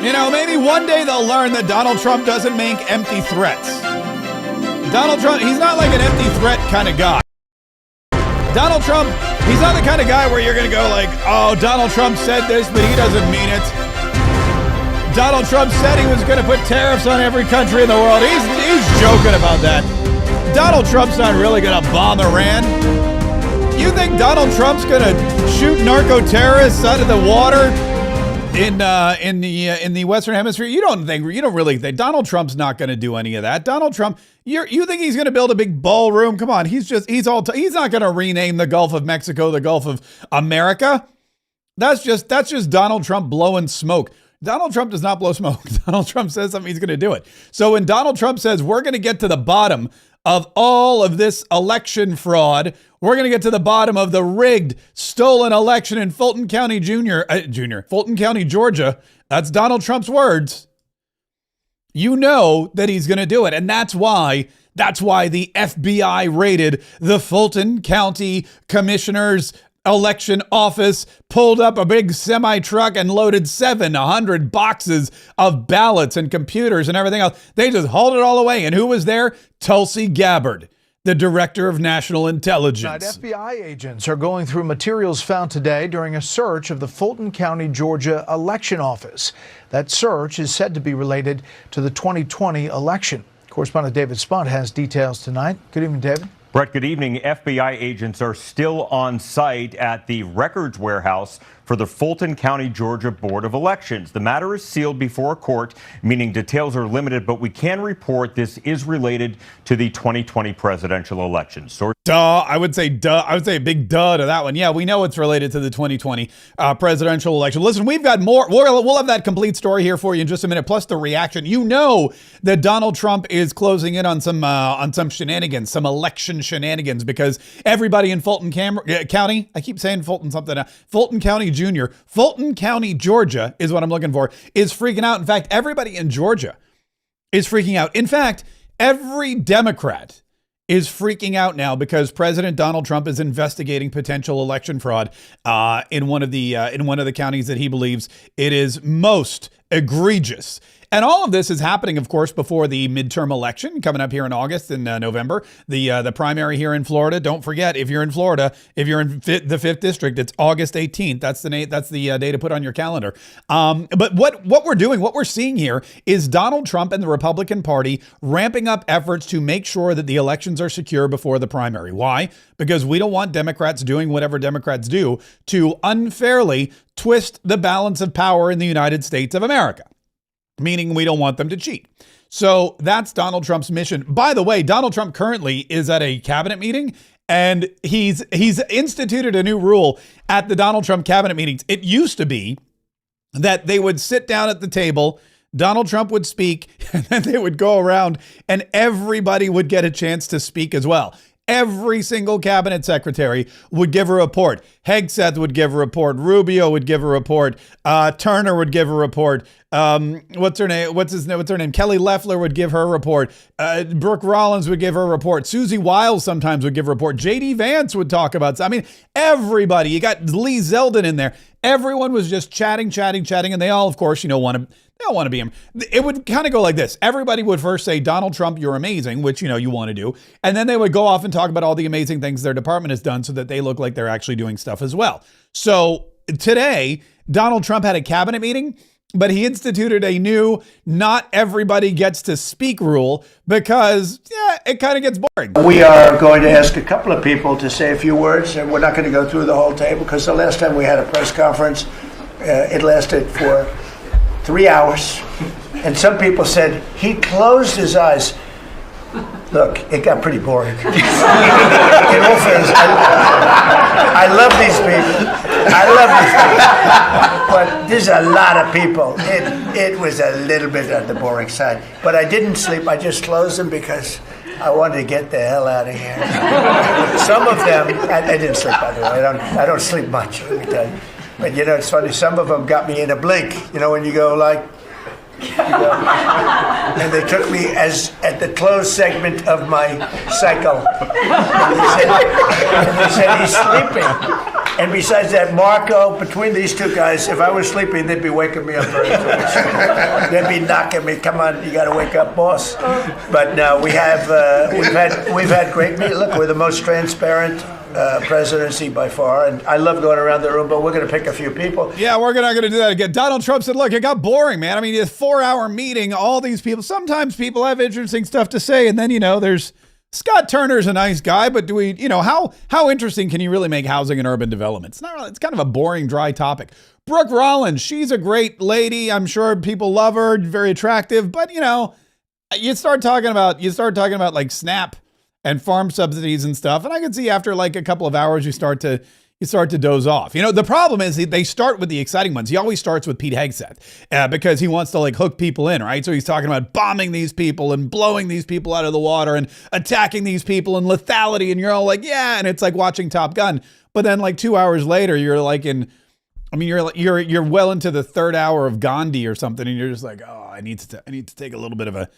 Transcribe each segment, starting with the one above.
You know, maybe one day they'll learn that Donald Trump doesn't make empty threats. Donald Trump, he's not like an empty threat kind of guy. Donald Trump, he's not the kind of guy where you're going to go like, oh, Donald Trump said this, but he doesn't mean it. Donald Trump said he was going to put tariffs on every country in the world. He's joking about that. Donald Trump's not really going to bomb Iran. You think Donald Trump's going to shoot narco-terrorists out of the water in the Western Hemisphere? You don't really think Donald Trump's not going to do any of that. Donald Trump, you think he's going to build a big ballroom? Come on, he's not going to rename the Gulf of Mexico the Gulf of America. That's just Donald Trump blowing smoke. Donald Trump does not blow smoke. Donald Trump says something, he's going to do it. So when Donald Trump says we're going to get to the bottom of all of this election fraud, we're going to get to the bottom of the rigged, stolen election in Fulton County, Fulton County, Georgia. That's Donald Trump's words. You know that he's going to do it. And that's why the FBI raided the Fulton County Commissioner's election office, pulled up a big semi truck and loaded 700 boxes of ballots and computers and everything else. They just hauled it all away. And who was there? Tulsi Gabbard, the director of national intelligence. FBI agents are going through materials found today during a search of the Fulton County, Georgia election office. That search is said to be related to the 2020 election. Correspondent David Spunt has details tonight. Good evening, David. Brett, good evening. FBI agents are still on site at the records warehouse for the Fulton County, Georgia Board of Elections. The matter is sealed before a court, meaning details are limited, but we can report this is related to the 2020 presidential election. I would say a big duh to that one. Yeah, we know it's related to the 2020 presidential election. Listen, we've got more. We'll have that complete story here for you in just a minute, plus the reaction. You know that Donald Trump is closing in on some shenanigans, some election shenanigans, because everybody in Fulton County, I keep saying Fulton something, Fulton County Jr., Fulton County, Georgia is what I'm looking for, is freaking out. In fact, everybody in Georgia is freaking out. In fact, every Democrat is freaking out now because President Donald Trump is investigating potential election fraud in one of the counties that he believes it is most egregious. And all of this is happening, of course, before the midterm election coming up here in August and November. The primary here in Florida. Don't forget, if you're in Florida, if you're in the 5th district, it's August 18th. That's the day to put on your calendar. But what we're seeing here is Donald Trump and the Republican Party ramping up efforts to make sure that the elections are secure before the primary. Why? Because we don't want Democrats doing whatever Democrats do to unfairly twist the balance of power in the United States of America. Meaning we don't want them to cheat. So that's Donald Trump's mission. By the way, Donald Trump currently is at a cabinet meeting, and he's instituted a new rule at the Donald Trump cabinet meetings. It used to be that they would sit down at the table, Donald Trump would speak, and then they would go around and everybody would get a chance to speak as well. Every single cabinet secretary would give a report. Hegseth would give a report. Rubio would give a report. Turner would give a report. What's her name? Kelly Loeffler would give her report. Brooke Rollins would give her report. Susie Wiles sometimes would give a report. J.D. Vance would talk about. I mean, everybody. You got Lee Zeldin in there. Everyone was just chatting, and they all, of course, want to be him. It would kind of go like this. Everybody would first say, Donald Trump, you're amazing, which, you want to do. And then they would go off and talk about all the amazing things their department has done so that they look like they're actually doing stuff as well. So today, Donald Trump had a cabinet meeting, but he instituted a new not everybody gets to speak rule because, it kind of gets boring. We are going to ask a couple of people to say a few words, and we're not going to go through the whole table because the last time we had a press conference, it lasted for 3 hours, and some people said he closed his eyes. Look, it got pretty boring. In all fairness, I love these people. But there's a lot of people. It was a little bit on the boring side. But I didn't sleep. I just closed them because I wanted to get the hell out of here. Some of them, I didn't sleep, by the way. I don't sleep much, let me tell you. But it's funny, some of them got me in a blink. When you go like, and they took me at the closed segment of my cycle. And they said he's sleeping. And besides that, Marco, between these two guys, if I was sleeping, they'd be waking me up very much. They'd be knocking me. Come on, you got to wake up, boss. But no, we've had great meetings. Look, we're the most transparent presidency by far, and I love going around the room, but we're going to pick a few people. Yeah, we're not going to do that again. Donald Trump said, look, it got boring, man. I mean, it's a 4-hour meeting, all these people. Sometimes people have interesting stuff to say, and then, there's Scott Turner's a nice guy, but do we, how interesting can you really make housing and urban development? It's not really, it's kind of a boring, dry topic. Brooke Rollins, she's a great lady. I'm sure people love her, very attractive, but, you start talking about like SNAP and farm subsidies and stuff. And I can see after like a couple of hours, you start to doze off. The problem is they start with the exciting ones. He always starts with Pete Hegseth because he wants to like hook people in, right? So he's talking about bombing these people and blowing these people out of the water and attacking these people and lethality. And you're all like, yeah. And it's like watching Top Gun. But then like 2 hours later, you're like you're well into the third hour of Gandhi or something. And you're just like, oh, I need to take a little bit of a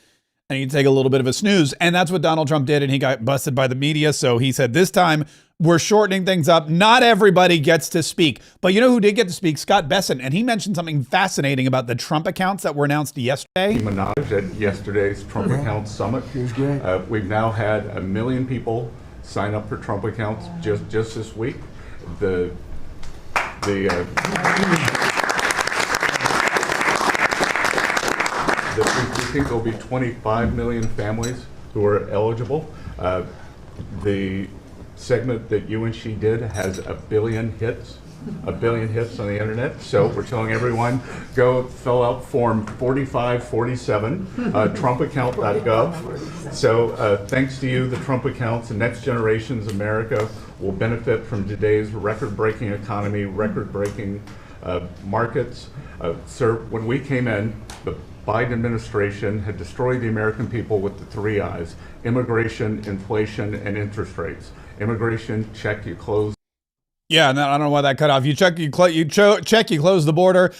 snooze. And that's what Donald Trump did. And he got busted by the media. So he said, this time we're shortening things up. Not everybody gets to speak. But you know who did get to speak? Scott Bessent. And he mentioned something fascinating about the Trump accounts that were announced yesterday. Minaj at yesterday's Trump Accounts Summit. It was great. We've now had 1 million people sign up for Trump accounts just this week. We think there'll be 25 million families who are eligible. The segment that you and she did has 1 billion hits. 1 billion hits on the internet. So we're telling everyone, go fill out form 4547, trumpaccount.gov. So thanks to you, the Trump accounts, the next generation's America will benefit from today's record-breaking economy, record-breaking markets. Sir, when we came in, the Biden administration had destroyed the American people with the 3 I's: immigration, inflation, and interest rates. Immigration, check, you close. Yeah, and I don't know why that cut off. You check, you close the border.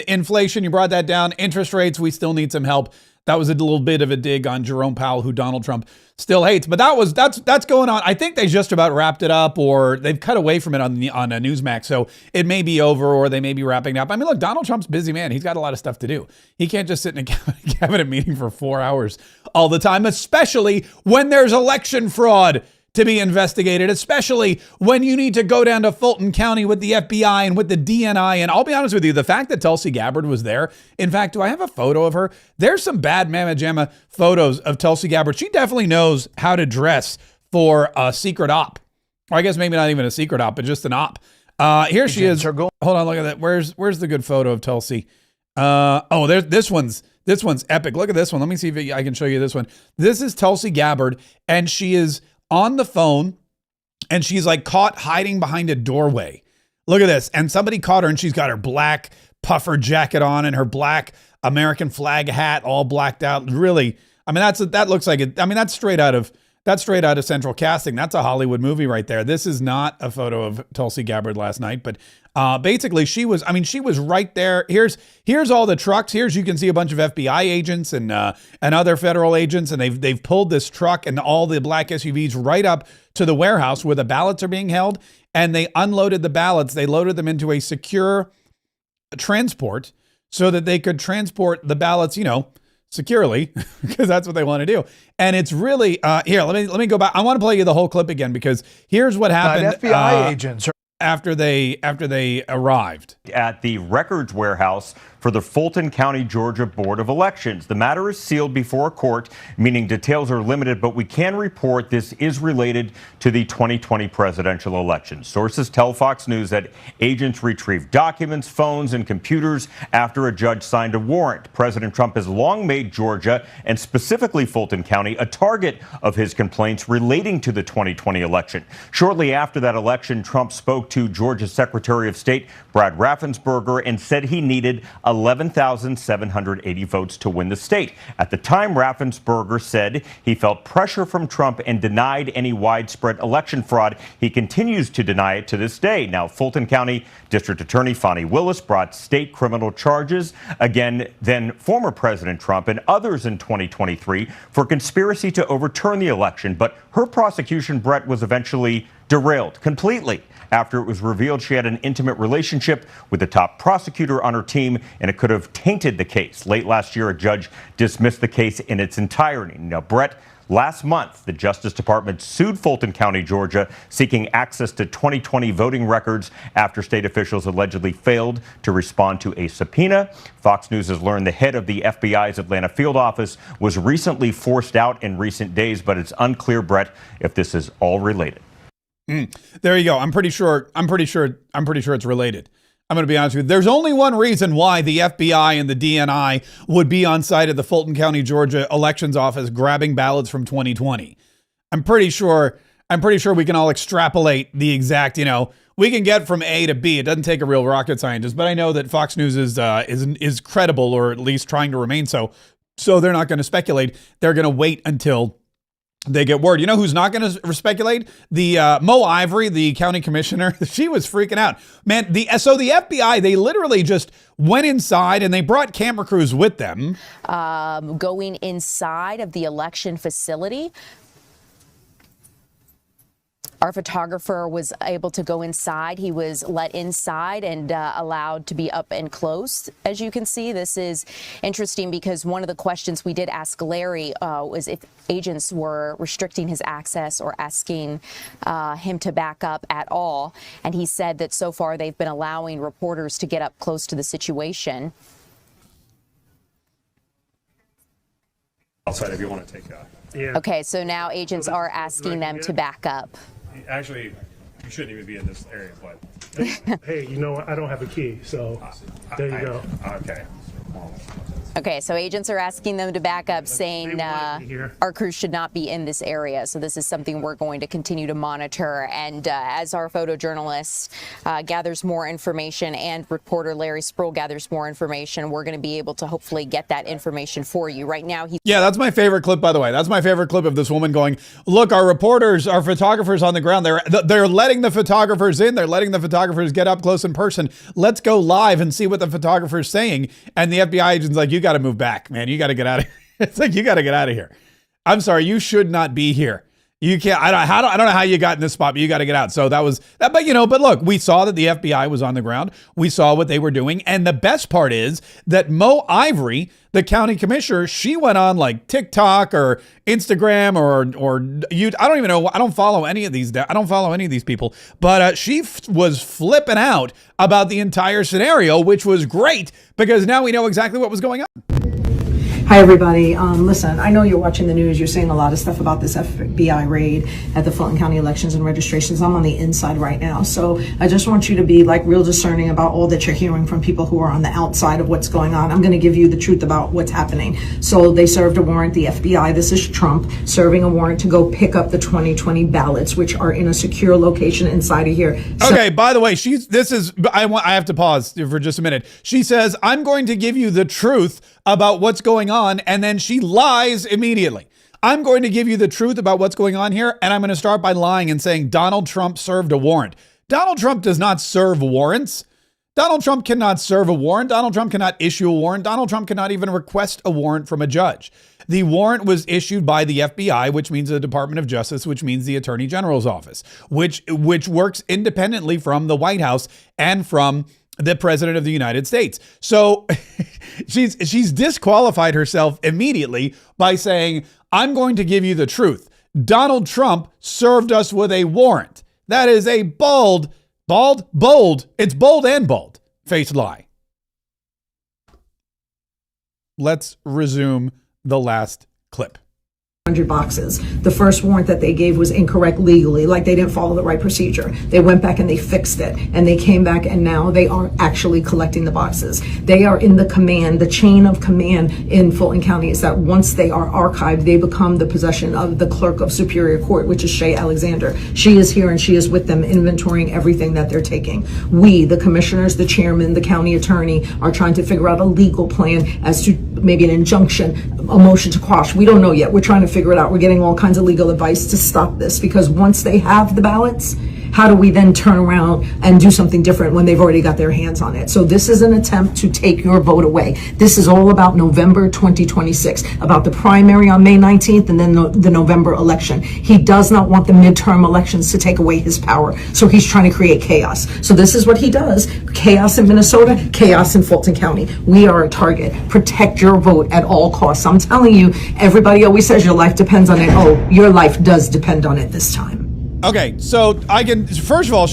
Inflation, you brought that down. Interest rates, we still need some help. That was a little bit of a dig on Jerome Powell, who Donald Trump still hates. But that's going on. I think they just about wrapped it up, or they've cut away from it on a Newsmax. So it may be over, or they may be wrapping it up. I mean, look, Donald Trump's a busy man. He's got a lot of stuff to do. He can't just sit in a cabinet meeting for 4 hours all the time, especially when there's election fraud to be investigated, especially when you need to go down to Fulton County with the FBI and with the DNI. And I'll be honest with you, the fact that Tulsi Gabbard was there, in fact, do I have a photo of her? There's some bad mamma jamma photos of Tulsi Gabbard. She definitely knows how to dress for a secret op. Or I guess maybe not even a secret op, but just an op. Here she is. Hold on, look at that. Where's the good photo of Tulsi? There's this one's epic. Look at this one. Let me see if I can show you this one. This is Tulsi Gabbard, and she is on the phone, and she's like caught hiding behind a doorway. Look at this. And somebody caught her, and she's got her black puffer jacket on and her black American flag hat all blacked out. Really, I mean, that looks like it. I mean, that's straight out of Central Casting. That's a Hollywood movie right there. This is not a photo of Tulsi Gabbard last night, but basically she was right there. Here's all the trucks. You can see a bunch of FBI agents and other federal agents, and they've pulled this truck and all the black SUVs right up to the warehouse where the ballots are being held, and they unloaded the ballots. They loaded them into a secure transport so that they could transport the ballots, securely, because that's what they want to do. And it's really here. Let me go back. I want to play you the whole clip again, because here's what happened. FBI agents after they arrived at the records warehouse for the Fulton County, Georgia Board of Elections. The matter is sealed before a court, meaning details are limited, but we can report this is related to the 2020 presidential election. Sources tell Fox News that agents retrieved documents, phones, and computers after a judge signed a warrant. President Trump has long made Georgia, and specifically Fulton County, a target of his complaints relating to the 2020 election. Shortly after that election, Trump spoke to Georgia's Secretary of State, Brad Raffensperger, and said he needed 11,780 votes to win the state. At the time, Raffensperger said he felt pressure from Trump and denied any widespread election fraud. He continues to deny it to this day. Now, Fulton County District Attorney Fani Willis brought state criminal charges against then former President Trump and others in 2023 for conspiracy to overturn the election. But her prosecution, Brett, was eventually derailed completely after it was revealed she had an intimate relationship with the top prosecutor on her team, and it could have tainted the case. Late last year, a judge dismissed the case in its entirety. Now, Brett, last month, the Justice Department sued Fulton County, Georgia, seeking access to 2020 voting records after state officials allegedly failed to respond to a subpoena. Fox News has learned the head of the FBI's Atlanta field office was recently forced out in recent days, but it's unclear, Brett, if this is all related. There you go. I'm pretty sure it's related. I'm going to be honest with you. There's only one reason why the FBI and the DNI would be on site at the Fulton County, Georgia elections office grabbing ballots from 2020. I'm pretty sure we can all extrapolate the exact, we can get from A to B. It doesn't take a real rocket scientist, but I know that Fox News is credible, or at least trying to remain so. So they're not going to speculate. They're going to wait until they get word. You know who's not going to speculate? The Mo Ivory, the county commissioner. She was freaking out, man. So the FBI, they literally just went inside and they brought camera crews with them. Going inside of the election facility. Our photographer was able to go inside. He was let inside and allowed to be up and close. As you can see, this is interesting because one of the questions we did ask Larry was if agents were restricting his access or asking him to back up at all. And he said that so far they've been allowing reporters to get up close to the situation. Outside if you want to take that. Yeah. Okay, so now agents are asking them to back up. Actually, you shouldn't even be in this area, but. Hey, you know what? I don't have a key, so there you go. Okay. Okay, so agents are asking them to back up, saying our crew should not be in this area. So this is something we're going to continue to monitor. And as our photojournalist gathers more information and reporter Larry Sproul gathers more information, we're going to be able to hopefully get that information for you. Right now, Yeah, that's my favorite clip, by the way. That's my favorite clip of this woman going, look, our reporters, our photographers on the ground, they're letting the photographers in. They're letting the photographers get up close in person. Let's go live and see what the photographer's saying. And the FBI agent's like, you got to move back, man. You got to get out of here. It's like, you got to get out of here. I'm sorry. You should not be here. You can't, I don't know how you got in this spot, but you got to get out. So that was that. But look, we saw that the FBI was on the ground. We saw what they were doing. And the best part is that Mo Ivory, the county commissioner, she went on like TikTok or Instagram or you. I don't even know. I don't follow any of these. I don't follow any of these people. But she was flipping out about the entire scenario, which was great because now we know exactly what was going on. Hi, everybody. Listen, I know you're watching the news. You're seeing a lot of stuff about this FBI raid at the Fulton County elections and registrations. I'm on the inside right now. So I just want you to be like real discerning about all that you're hearing from people who are on the outside of what's going on. I'm going to give you the truth about what's happening. So they served a warrant, the FBI, this is Trump, serving a warrant to go pick up the 2020 ballots, which are in a secure location inside of here. Okay, by the way, I have to pause for just a minute. She says, I'm going to give you the truth about what's going on, and then she lies immediately. I'm going to give you the truth about what's going on here, and I'm going to start by lying and saying Donald Trump served a warrant. Donald Trump does not serve warrants. Donald Trump cannot serve a warrant. Donald Trump cannot issue a warrant. Donald Trump cannot even request a warrant from a judge. The warrant was issued by the FBI, which means the Department of Justice, which means the Attorney General's office, which works independently from the White House and from the President of the United States. So she's disqualified herself immediately by saying, I'm going to give you the truth. Donald Trump served us with a warrant. That is a bold, it's bold and bold-faced lie. Let's resume the last clip. 100 boxes. The first warrant that they gave was incorrect legally, like they didn't follow the right procedure. They went back and they fixed it, and they came back and now they are actually collecting the boxes. They are in the chain of command in Fulton County is that once they are archived, they become the possession of the clerk of Superior Court, which is Shay Alexander. She is here and she is with them inventorying everything that they're taking. We, the commissioners, the chairman, the county attorney, are trying to figure out a legal plan as to maybe an injunction, a motion to quash. We don't know yet. We're trying to figure it out. We're getting all kinds of legal advice to stop this because once they have the ballots How do we then turn around and do something different when they've already got their hands on it? So this is an attempt to take your vote away. This is all about November 2026, about the primary on May 19th and then the November election. He does not want the midterm elections to take away his power. So he's trying to create chaos. So this is what he does. Chaos in Minnesota, chaos in Fulton County. We are a target. Protect your vote at all costs. I'm telling you, everybody always says your life depends on it. Oh, your life does depend on it this time. Okay, so I can, first of all,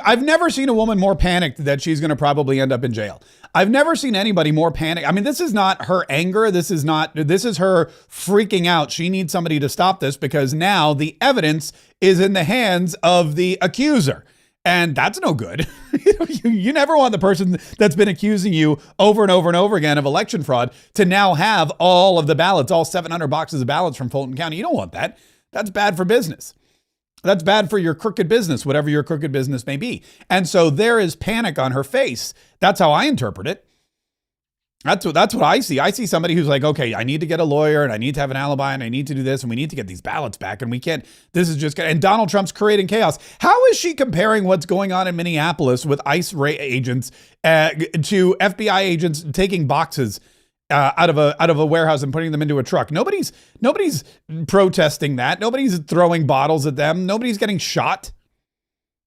I've never seen a woman more panicked that she's going to probably end up in jail. I've never seen anybody more panicked. I mean, this is not her anger. This is her freaking out. She needs somebody to stop this because now the evidence is in the hands of the accuser. And that's no good. You never want the person that's been accusing you over and over and over again of election fraud to now have all of the ballots, all 700 boxes of ballots from Fulton County. You don't want that. That's bad for business. That's bad for your crooked business, whatever your crooked business may be. And so there is panic on her face. That's how I interpret it. That's what I see. I see somebody who's like, okay, I need to get a lawyer and I need to have an alibi and I need to do this and we need to get these ballots back and we can't, this is just, and Donald Trump's creating chaos. How is she comparing what's going on in Minneapolis with ICE agents to FBI agents taking boxes out of a warehouse and putting them into a truck? Nobody's protesting that. Nobody's throwing bottles at them. Nobody's getting shot.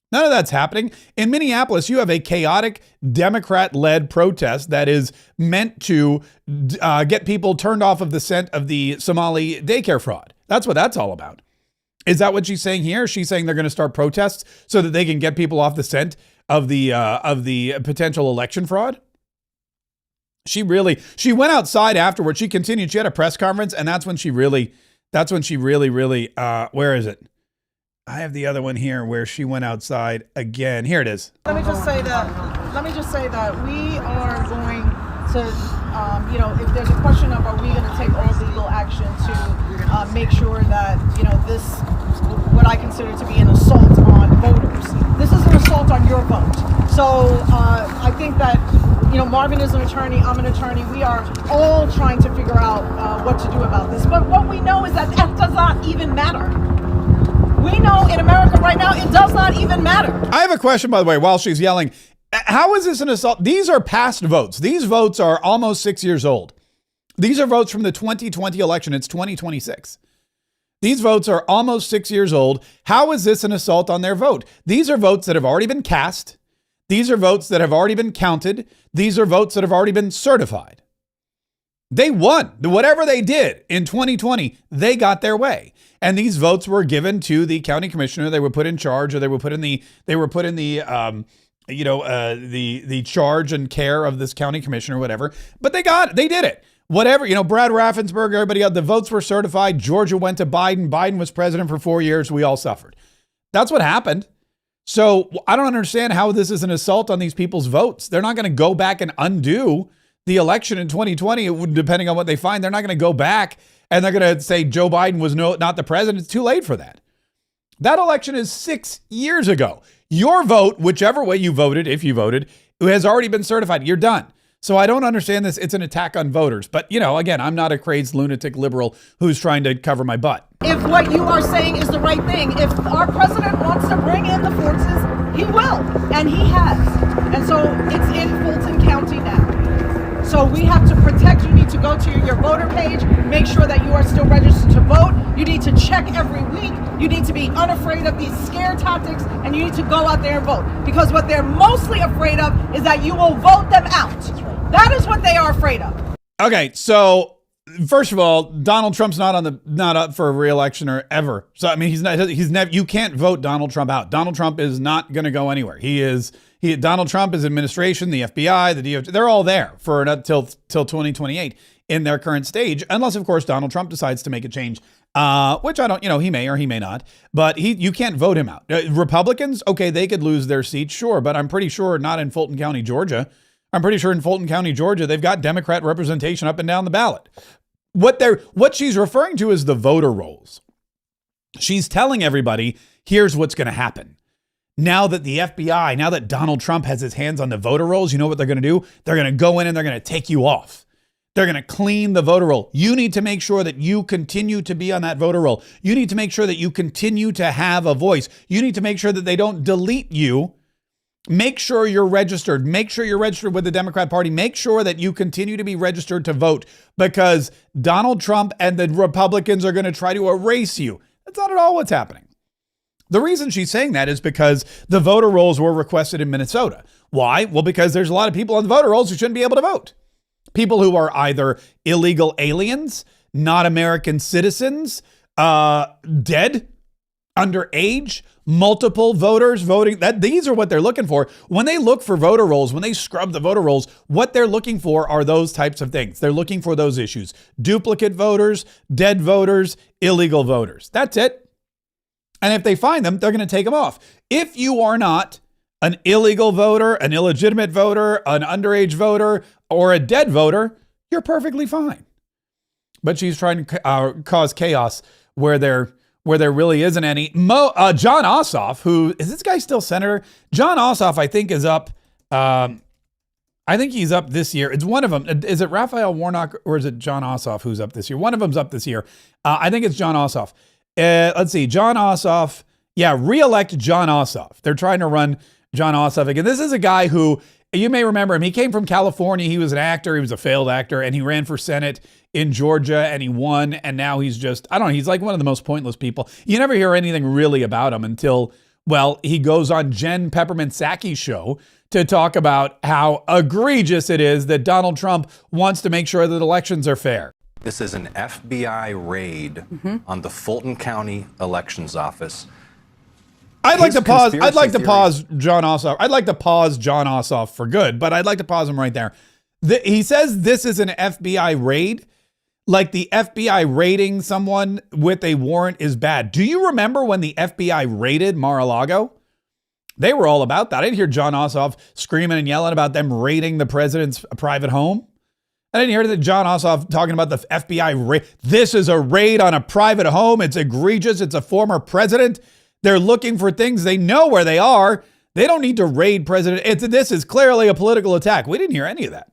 None of that's happening. In Minneapolis, you have a chaotic Democrat-led protest that is meant to get people turned off of the scent of the Somali daycare fraud. That's what that's all about. Is that what she's saying here? She's saying they're going to start protests so that they can get people off the scent of the potential election fraud? She went outside afterwards. She continued. She had a press conference, and that's when she really, where is it? I have the other one here where she went outside again. Here it is. Let me just say that we are going to, if there's a question of are we going to take all legal action to make sure that, this, what I consider to be an assault on voters. This is an assault on your vote. So I think that, Marvin is an attorney, I'm an attorney. We are all trying to figure out what to do about this. But what we know is that does not even matter. We know in America right now, it does not even matter. I have a question, by the way, while she's yelling. How is this an assault? These are past votes. These votes are almost 6 years old. These are votes from the 2020 election. It's 2026. These votes are almost 6 years old. How is this an assault on their vote? These are votes that have already been cast. These are votes that have already been counted. These are votes that have already been certified. They won. Whatever they did in 2020, they got their way. And these votes were given to the county commissioner. They were put in charge, or they were put in the charge and care of this county commissioner, whatever. But they did it. Whatever, Brad Raffensperger, everybody else, the votes were certified. Georgia went to Biden. Biden was president for 4 years. We all suffered. That's what happened. So I don't understand how this is an assault on these people's votes. They're not going to go back and undo the election in 2020, depending on what they find. They're not going to go back and they're going to say Joe Biden was not the president. It's too late for that. That election is 6 years ago. Your vote, whichever way you voted, if you voted, has already been certified. You're done. So I don't understand this. It's an attack on voters. But, again, I'm not a crazed lunatic liberal who's trying to cover my butt. If what you are saying is the right thing, if our president wants to bring in the forces, he will. And he has. And so it's in Fulton County now. So we have to protect. You need to go to your voter page, make sure that you are still registered to vote. You need to check every week. You need to be unafraid of these scare tactics, and you need to go out there and vote. Because what they're mostly afraid of is that you will vote them out. That is what they are afraid of. Okay, so first of all, Donald Trump's not up for a re-election or ever. So I mean, he's never. You can't vote Donald Trump out. Donald Trump is not going to go anywhere. Donald Trump, his administration, the FBI, the DOJ, they're all there for till 2028 in their current stage, unless of course Donald Trump decides to make a change, which I don't, he may or he may not, but you can't vote him out. Republicans, okay, they could lose their seats, sure, but I'm pretty sure not in Fulton County, Georgia. I'm pretty sure in Fulton County, Georgia, they've got Democrat representation up and down the ballot. What she's referring to is the voter rolls. She's telling everybody, here's what's going to happen. Now that the FBI, now that Donald Trump has his hands on the voter rolls, you know what they're going to do? They're going to go in and they're going to take you off. They're going to clean the voter roll. You need to make sure that you continue to be on that voter roll. You need to make sure that you continue to have a voice. You need to make sure that they don't delete you. Make sure you're registered. Make sure you're registered with the Democrat Party. Make sure that you continue to be registered to vote, because Donald Trump and the Republicans are going to try to erase you. That's not at all what's happening. The reason she's saying that is because the voter rolls were requested in Minnesota. Why? Well, because there's a lot of people on the voter rolls who shouldn't be able to vote. People who are either illegal aliens, not American citizens, dead, underage, multiple voters voting. These are what they're looking for. When they look for voter rolls, when they scrub the voter rolls, what they're looking for are those types of things. They're looking for those issues. Duplicate voters, dead voters, illegal voters. That's it. And if they find them, they're going to take them off. If you are not an illegal voter, an illegitimate voter, an underage voter, or a dead voter, you're perfectly fine. But she's trying to cause chaos where there really isn't any. John Ossoff, who is this guy still senator? John Ossoff, I think, is up. I think he's up this year. It's one of them. Is it Raphael Warnock or is it John Ossoff who's up this year? One of them's up this year. I think it's John Ossoff. Let's see. John Ossoff. Yeah, re-elect John Ossoff. They're trying to run John Ossoff again. This is a guy who, you may remember him. He came from California. He was an actor. He was a failed actor, and he ran for Senate in Georgia, and he won. And now he's just, I don't know, he's like one of the most pointless people. You never hear anything really about him until, well, he goes on Jen Peppermint Sackey's show to talk about how egregious it is that Donald Trump wants to make sure that elections are fair. This is an FBI raid on the Fulton County Elections Office. I'd like to pause John Ossoff. I'd like to pause John Ossoff for good, but I'd like to pause him right there. He says this is an FBI raid, like the FBI raiding someone with a warrant is bad. Do you remember when the FBI raided Mar-a-Lago? They were all about that. I didn't hear John Ossoff screaming and yelling about them raiding the president's private home. I didn't hear that John Ossoff talking about the FBI raid. This is a raid on a private home. It's egregious. It's a former president. They're looking for things. They know where they are. They don't need to raid president. This is clearly a political attack. We didn't hear any of that.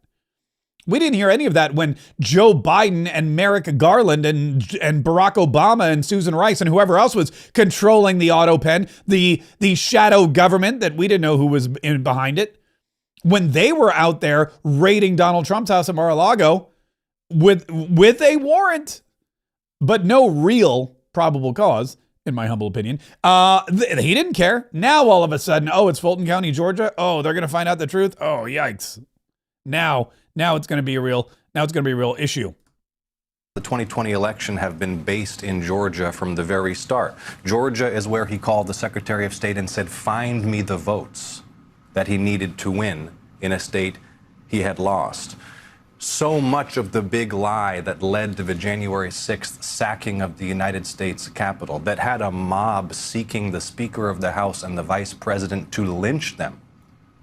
We didn't hear any of that when Joe Biden and Merrick Garland and Barack Obama and Susan Rice and whoever else was controlling the auto pen, the shadow government that we didn't know who was behind it. When they were out there raiding Donald Trump's house at Mar-a-Lago with a warrant, but no real probable cause, in my humble opinion, he didn't care. Now all of a sudden, oh, it's Fulton County, Georgia. Oh, they're going to find out the truth. Oh, yikes! Now it's going to be a real issue. The 2020 election have been based in Georgia from the very start. Georgia is where he called the Secretary of State and said, "Find me the votes that he needed to win in a state he had lost." So much of the big lie that led to the January 6th sacking of the United States Capitol, that had a mob seeking the Speaker of the House and the Vice President to lynch them,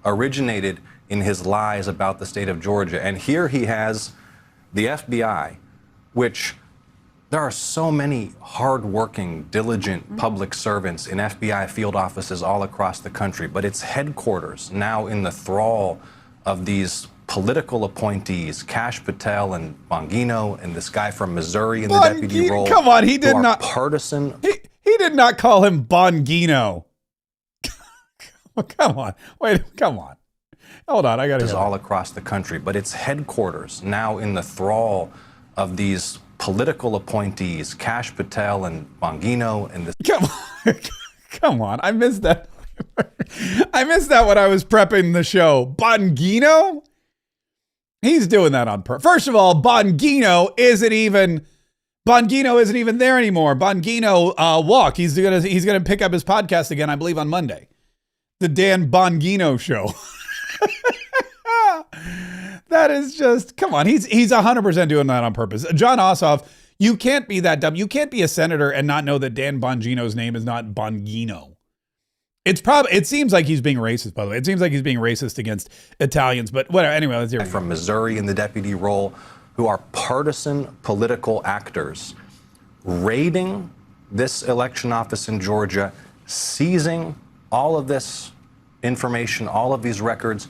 originated in his lies about the state of Georgia. And here he has the FBI, which there are so many hardworking, diligent public servants in FBI field offices all across the country, but its headquarters now in the thrall of these political appointees, Kash Patel and Bongino and this guy from Missouri in the deputy role. Come on, he did not partisan. He did not call him Bongino. Come on, wait, come on. Hold on, I got to. All across the country, but its headquarters now in the thrall of these political appointees, Kash Patel and Bongino and this. Come on, I missed that. I missed that when I was prepping the show. Bongino? He's doing that on purpose. First of all, Bongino isn't even there anymore. Bongino walked. He's gonna pick up his podcast again, I believe, on Monday. The Dan Bongino Show. That is just, come on. He's 100% doing that on purpose. John Ossoff, you can't be that dumb. You can't be a senator and not know that Dan Bongino's name is not Bongino. It seems like he's being racist, by the way. It seems like he's being racist against Italians, but whatever. Anyway, let's hear it. From Missouri in the deputy role, who are partisan political actors, raiding this election office in Georgia, seizing all of this information, all of these records,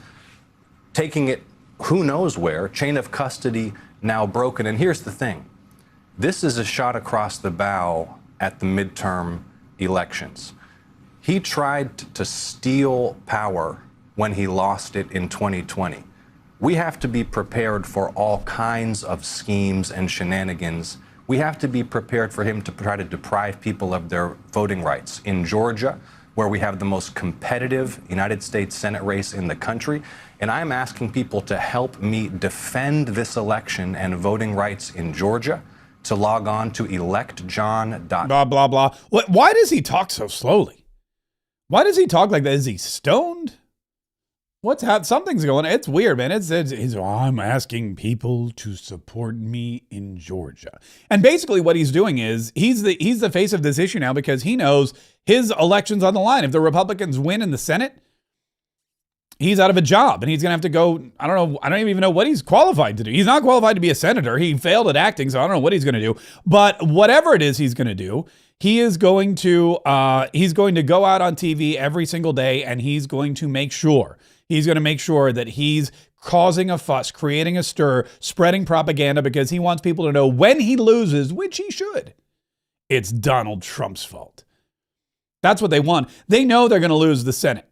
taking it who knows where, chain of custody now broken. And here's the thing. This is a shot across the bow at the midterm elections. He tried to steal power when he lost it in 2020. We have to be prepared for all kinds of schemes and shenanigans. We have to be prepared for him to try to deprive people of their voting rights. In Georgia, where we have the most competitive United States Senate race in the country, and I'm asking people to help me defend this election and voting rights in Georgia, to log on to electjohn.com. Blah, blah, blah. Why does he talk so slowly? Why does he talk like that? Is he stoned? Something's going on. It's weird, man. I'm asking people to support me in Georgia. And basically what he's doing is he's the face of this issue now because he knows his election's on the line. If the Republicans win in the Senate, he's out of a job and he's going to have to go. I don't even know what he's qualified to do. He's not qualified to be a senator. He failed at acting, so I don't know what he's going to do. But whatever it is he's going to do, he is going to go out on TV every single day, and he's going to make sure that he's causing a fuss, creating a stir, spreading propaganda because he wants people to know when he loses, which he should, it's Donald Trump's fault. That's what they want. They know they're going to lose the Senate.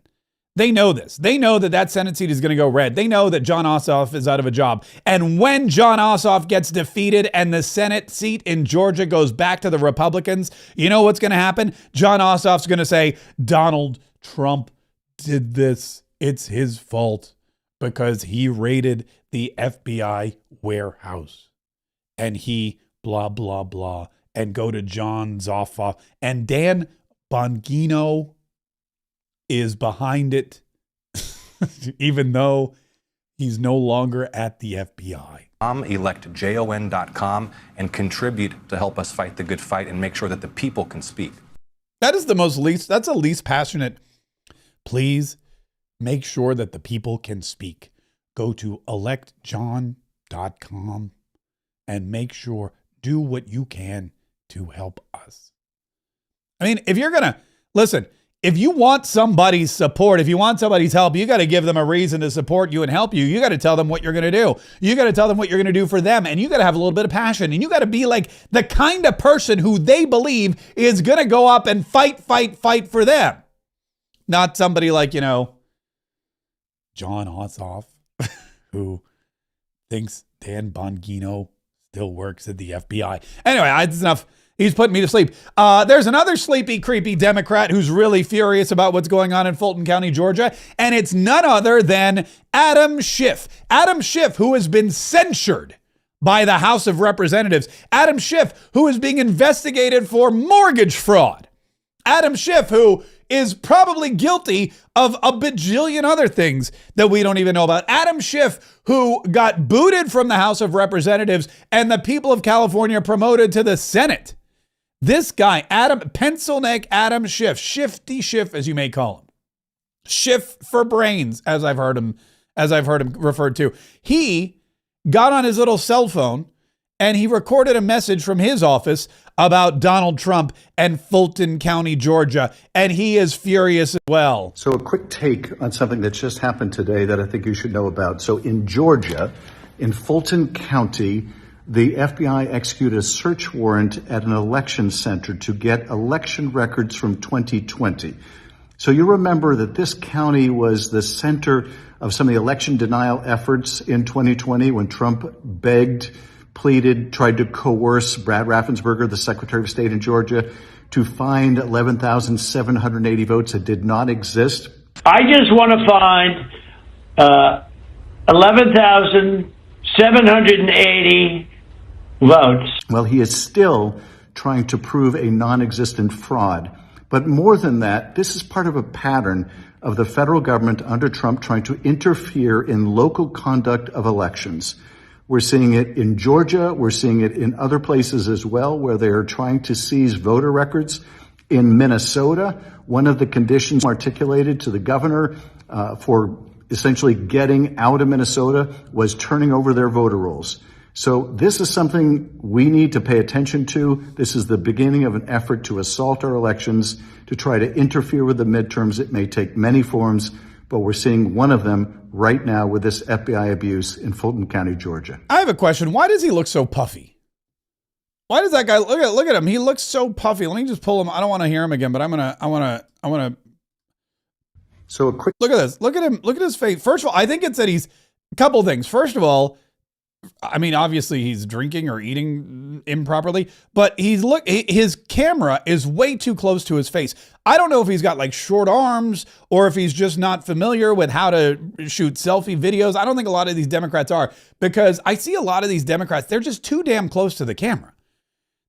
They know this. They know that Senate seat is going to go red. They know that Jon Ossoff is out of a job. And when Jon Ossoff gets defeated and the Senate seat in Georgia goes back to the Republicans, you know what's going to happen? Jon Ossoff's going to say, Donald Trump did this. It's his fault because he raided the FBI warehouse. And he blah, blah, blah. And go to Jon Ossoff. And Dan Bongino is behind it, even though he's no longer at the FBI. Electjon.com and contribute to help us fight the good fight and make sure that the people can speak. That's the least passionate. Please make sure that the people can speak. Go to electjon.com and make sure, do what you can to help us. I mean, if you're going to, listen, if you want somebody's support, if you want somebody's help, you got to give them a reason to support you and help you. You got to tell them what you're going to do. You got to tell them what you're going to do for them. And you got to have a little bit of passion. And you got to be like the kind of person who they believe is going to go up and fight for them. Not somebody like, Jon Ossoff, who thinks Dan Bongino still works at the FBI. Anyway, that's enough. He's putting me to sleep. There's another sleepy, creepy Democrat who's really furious about what's going on in Fulton County, Georgia, and it's none other than Adam Schiff. Adam Schiff, who has been censured by the House of Representatives. Adam Schiff, who is being investigated for mortgage fraud. Adam Schiff, who is probably guilty of a bajillion other things that we don't even know about. Adam Schiff, who got booted from the House of Representatives and the people of California promoted to the Senate. This guy, Pencil Neck Adam Schiff, Shifty Schiff, as you may call him. Schiff for brains, as I've heard him referred to. He got on his little cell phone and he recorded a message from his office about Donald Trump and Fulton County, Georgia, and he is furious as well. So a quick take on something that's just happened today that I think you should know about. So in Georgia, in Fulton County, the FBI executed a search warrant at an election center to get election records from 2020. So you remember that this county was the center of some of the election denial efforts in 2020 when Trump begged, pleaded, tried to coerce Brad Raffensperger, the Secretary of State in Georgia, to find 11,780 votes that did not exist. I just want to find 11,780 votes. Well, he is still trying to prove a non-existent fraud. But more than that, this is part of a pattern of the federal government under Trump trying to interfere in local conduct of elections. We're seeing it in Georgia. We're seeing it in other places as well, where they are trying to seize voter records. In Minnesota, one of the conditions articulated to the governor for essentially getting out of Minnesota was turning over their voter rolls. So this is something we need to pay attention to. This is the beginning of an effort to assault our elections, to try to interfere with the midterms. It may take many forms, but we're seeing one of them right now with this FBI abuse in Fulton County, Georgia. I have a question. Why does he look so puffy? Why does that guy look at him? He looks so puffy. Let me just pull him. I don't want to hear him again, but I want to. So a quick look at this. Look at him. Look at his face. First of all, I think it's that he's a couple things. First of all, I mean, obviously he's drinking or eating improperly, but his camera is way too close to his face. I don't know if he's got like short arms or if he's just not familiar with how to shoot selfie videos. I don't think a lot of these Democrats are, because I see a lot of these Democrats, they're just too damn close to the camera.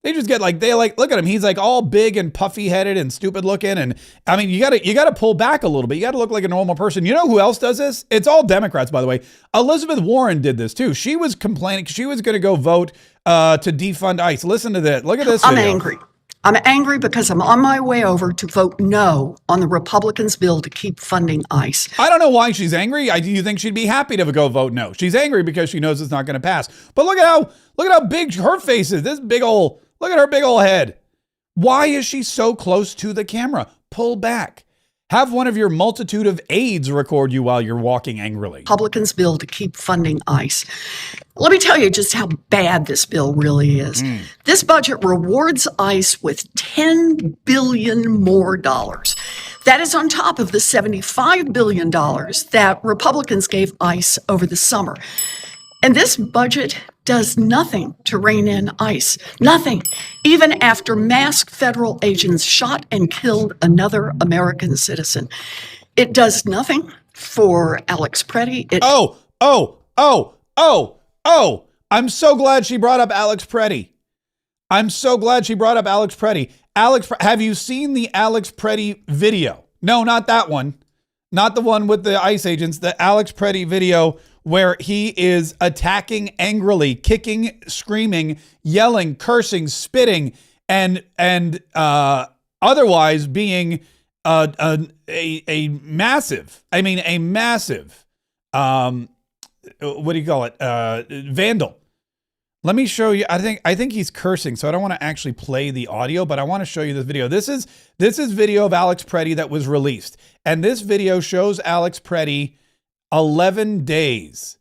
They just get look at him. He's like all big and puffy headed and stupid looking. And I mean, you gotta pull back a little bit. You gotta look like a normal person. You know who else does this? It's all Democrats, by the way. Elizabeth Warren did this too. She was complaining. She was going to go vote to defund ICE. Listen to this. Look at this video. I'm angry. I'm angry because I'm on my way over to vote no on the Republicans' bill to keep funding ICE. I don't know why she's angry. Do you think she'd be happy to go vote no? She's angry because she knows it's not going to pass. But look at how big her face is. Look at her big old head. Why is she so close to the camera? Pull back. Have one of your multitude of aides record you while you're walking angrily. Republicans' bill to keep funding ICE. Let me tell you just how bad this bill really is. This budget rewards ICE with $10 billion more dollars. That is on top of the $75 billion that Republicans gave ICE over the summer. And this budget does nothing to rein in ICE. Nothing. Even after masked federal agents shot and killed another American citizen. It does nothing for Alex Preddy. I'm so glad she brought up Alex Preddy. Have you seen the Alex Preddy video? No, not that one. Not the one with the ICE agents. The Alex Preddy video where he is attacking angrily, kicking, screaming, yelling, cursing, spitting, and otherwise being a massive, what do you call it? Vandal. Let me show you. I think he's cursing, so I don't want to actually play the audio, but I want to show you this video. This is video of Alex Preddy that was released, and this video shows Alex Preddy 11 days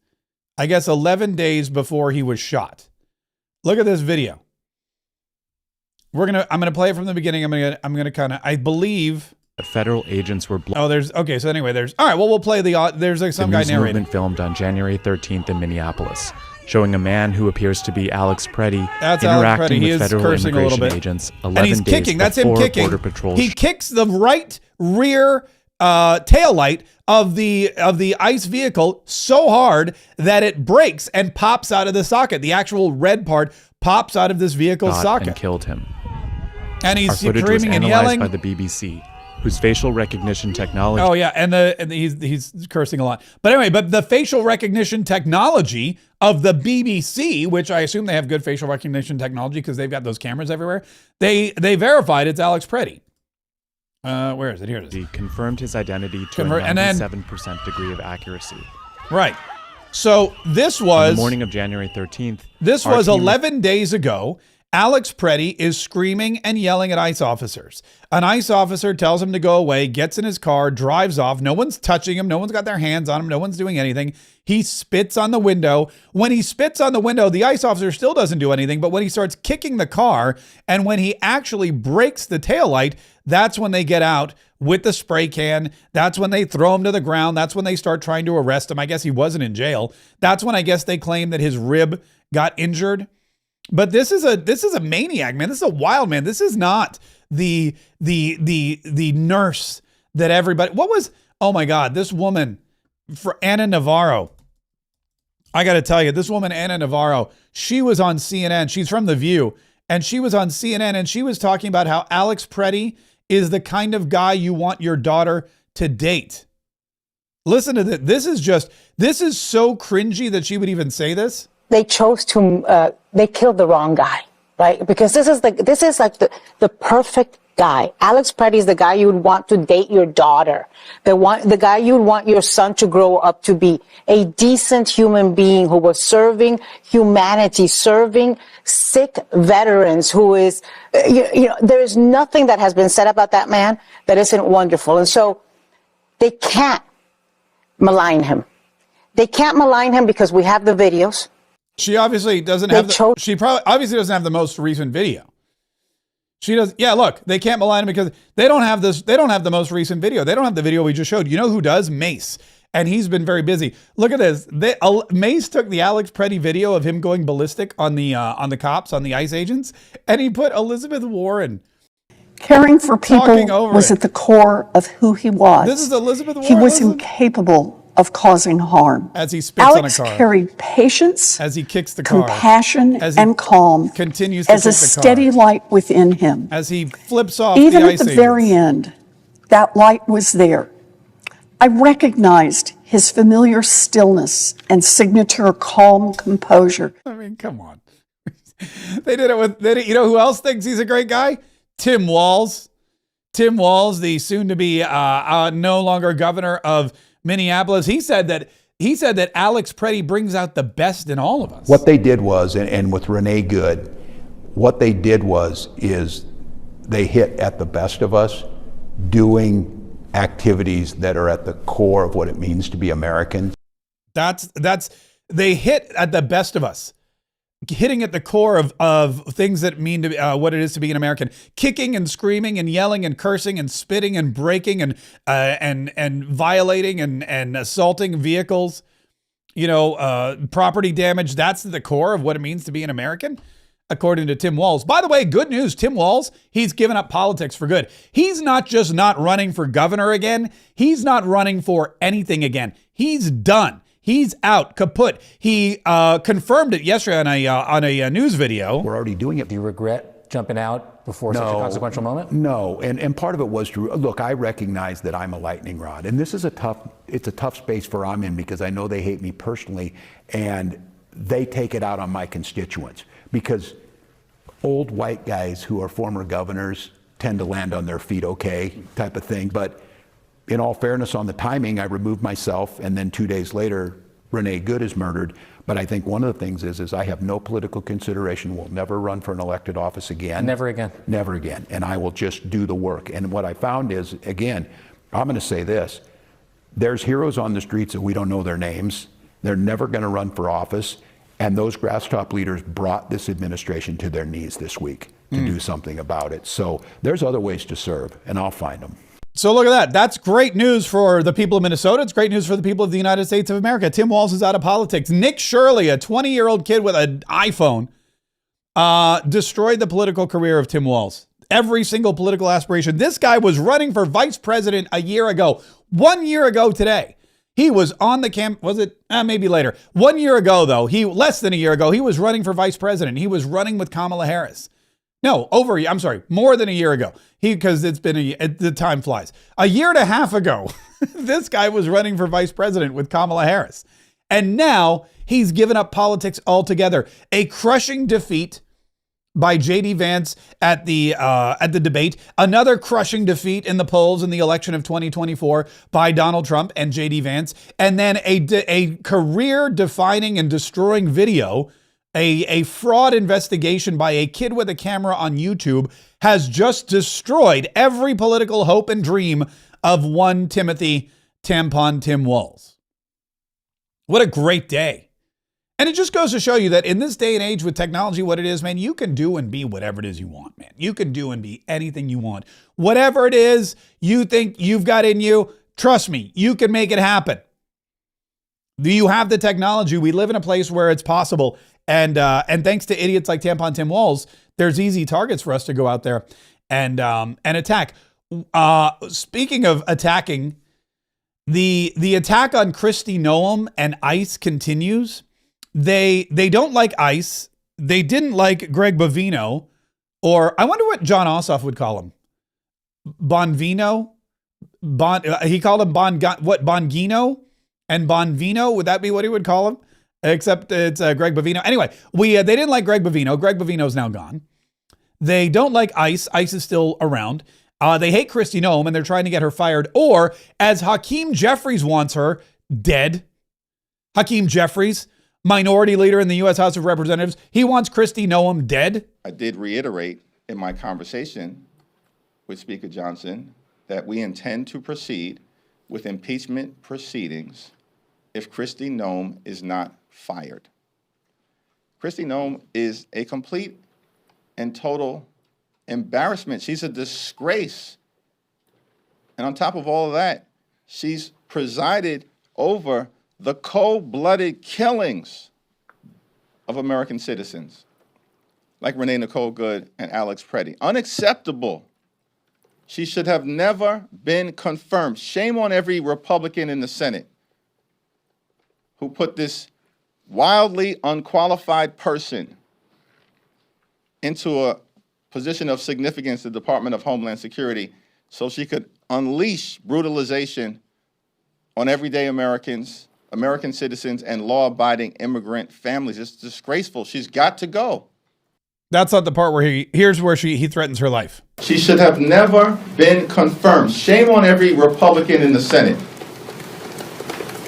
before he was shot. Look at this video. I'm gonna play it from the beginning. I'm gonna kind of, I believe the federal agents were. All right. Well, we'll play there's like some guy narrating. Movement filmed on January 13th in Minneapolis, showing a man who appears to be Alex Preddy interacting with federal immigration agents 11 and he's days kicking. That's him before kicking. Border Patrol. He kicks the right rear tail light of the ICE vehicle so hard that it breaks and pops out of the socket. The actual red part pops out of this vehicle's socket and killed him. And he's screaming was and yelling by the BBC, whose facial recognition technology. Oh yeah, and he's cursing a lot. But anyway, the facial recognition technology of the BBC, which I assume they have good facial recognition technology because they've got those cameras everywhere. They verified it's Alex Preddy. Where is it? Here it is. He confirmed his identity to a 97% degree of accuracy. Right. So this was on the morning of January 13th. This was 11 days ago. Alex Preddy is screaming and yelling at ICE officers. An ICE officer tells him to go away, gets in his car, drives off. No one's touching him. No one's got their hands on him. No one's doing anything. He spits on the window. When he spits on the window, the ICE officer still doesn't do anything. But when he starts kicking the car and when he actually breaks the taillight, that's when they get out with the spray can. That's when they throw him to the ground. That's when they start trying to arrest him. I guess he wasn't in jail. That's when I guess they claim that his rib got injured. But this is a maniac, man. This is a wild man. This is not the nurse that everybody. What was? Oh my God, this woman, for Anna Navarro. I got to tell you, this woman Anna Navarro. She was on CNN. She's from The View, and she was on CNN, and she was talking about how Alex Preddy is the kind of guy you want your daughter to date. Listen to this. This is so cringy that she would even say this. They chose to, they killed the wrong guy, right? Because this is like the perfect guy. Alex Preddy is the guy you would want to date your daughter. The guy you would want your son to grow up to be a decent human being who was serving humanity, serving sick veterans, who is, there is nothing that has been said about that man that isn't wonderful. And so they can't malign him. They can't malign him because we have the videos. She obviously doesn't have she probably obviously doesn't have the most recent video. She does. Yeah, look, they can't malign him because they don't have this. They don't have the most recent video. They don't have the video we just showed. You know who does? Mace. And he's been very busy. Look at this. Mace took the Alex Preddy video of him going ballistic on the cops, on the ICE agents, and he put Elizabeth Warren. Caring for people was at the core of who he was. This is Elizabeth Warren. He was incapable of causing harm. As he spits Alex on a car. carried patience, as he kicks the car, compassion, as he and calm continues to as a steady light within him. As he flips off Even the at ICE the agents. very end, that light was there. I recognized his familiar stillness and signature calm composure. I mean, come on. They did it with, you know who else thinks he's a great guy? Tim Walz. Tim Walz, the soon-to-be no longer governor of Minneapolis. He said that Alex Preddy brings out the best in all of us. What they did was, and with Renee Good, what they did is they hit at the best of us doing activities that are at the core of what it means to be American. They hit at the best of us, hitting at the core of things that mean to be, what it is to be an American, kicking and screaming and yelling and cursing and spitting and breaking and violating and assaulting vehicles, property damage. That's the core of what it means to be an American, according to Tim Walz. By the way, good news, Tim Walz, he's given up politics for good. He's not just not running for governor again. He's not running for anything again. He's done. He's out, kaput. He confirmed it yesterday on a news video. We're already doing it. Do you regret jumping out before such a consequential moment? No, and part of it was to look. I recognize that I'm a lightning rod, and this is a tough space for I'm in because I know they hate me personally, and they take it out on my constituents because old white guys who are former governors tend to land on their feet okay type of thing. But in all fairness on the timing, I removed myself, and then 2 days later, Renee Good is murdered. But I think one of the things is I have no political consideration, will never run for an elected office again. Never again. Never again. And I will just do the work. And what I found is, again, I'm going to say this. There's heroes on the streets that we don't know their names. They're never going to run for office. And those grass-top leaders brought this administration to their knees this week to do something about it. So there's other ways to serve, and I'll find them. So look at that. That's great news for the people of Minnesota. It's great news for the people of the United States of America. Tim Walz is out of politics. Nick Shirley, a 20-year-old kid with an iPhone, destroyed the political career of Tim Walz. Every single political aspiration. This guy was running for vice president a year ago. 1 year ago today. He was on the was it? Maybe later. 1 year ago, though, less than a year ago, he was running for vice president. He was running with Kamala Harris. No, more than a year ago. Because it's been the time flies. A year and a half ago, this guy was running for vice president with Kamala Harris. And now he's given up politics altogether. A crushing defeat by J.D. Vance at the debate. Another crushing defeat in the polls in the election of 2024 by Donald Trump and J.D. Vance. And then a career-defining and destroying video, a fraud investigation by a kid with a camera on YouTube has just destroyed every political hope and dream of one Timothy Tampon Tim Walz. What a great day. And it just goes to show you that in this day and age with technology, what it is, man, you can do and be whatever it is you want, man. You can do and be anything you want. Whatever it is you think you've got in you, trust me, you can make it happen. You have the technology. We live in a place where it's possible. And thanks to idiots like Tampon Tim Walz, there's easy targets for us to go out there and attack. Speaking of attacking, the attack on Kristi Noem and ICE continues. They don't like ICE. They didn't like Greg Bovino, or I wonder what John Ossoff would call him. Bonvino? He called him Bongino and Bonvino. Would that be what he would call him? Except it's Greg Bovino. Anyway, they didn't like Greg Bovino. Greg Bovino's now gone. They don't like ICE. ICE is still around. They hate Kristi Noem, and they're trying to get her fired. Or, as Hakeem Jeffries wants her, dead. Hakeem Jeffries, minority leader in the U.S. House of Representatives, he wants Kristi Noem dead. I did reiterate in my conversation with Speaker Johnson that we intend to proceed with impeachment proceedings if Kristi Noem is not fired. Kristi Noem is a complete and total embarrassment. She's a disgrace. And on top of all of that, she's presided over the cold-blooded killings of American citizens, like Renee Nicole Good and Alex Preddy. Unacceptable. She should have never been confirmed. Shame on every Republican in the Senate who put this wildly unqualified person into a position of significance in the Department of Homeland Security so she could unleash brutalization on everyday Americans, American citizens, and law-abiding immigrant families. It's disgraceful. She's got to go. That's not the part where he threatens her life. She should have never been confirmed. Shame on every Republican in the Senate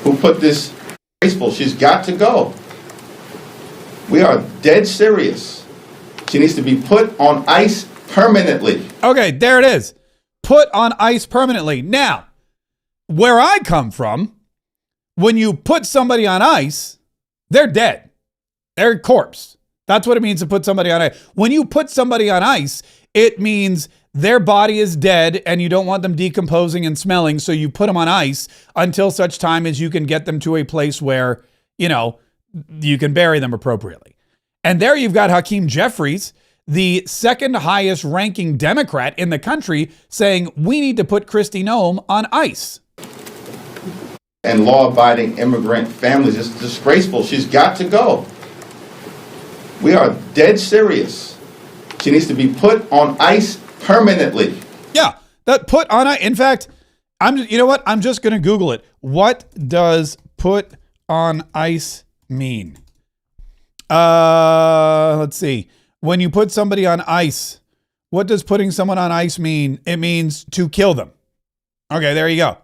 who put this disgraceful. She's got to go. We are dead serious. She needs to be put on ice permanently. Okay, there it is. Put on ice permanently. Now, where I come from, when you put somebody on ice, they're dead. They're a corpse. That's what it means to put somebody on ice. When you put somebody on ice, it means their body is dead and you don't want them decomposing and smelling, so you put them on ice until such time as you can get them to a place where, you can bury them appropriately. And there you've got Hakeem Jeffries, the second highest ranking Democrat in the country, saying we need to put Kristi Noem on ice. And law-abiding immigrant families. It's disgraceful. She's got to go. We are dead serious. She needs to be put on ice permanently. Yeah, that put on ice. In fact, you know what? I'm just going to Google it. What does put on ice mean? Let's see. When you put somebody on ice, what does putting someone on ice mean? It means to kill them. Okay, there you go.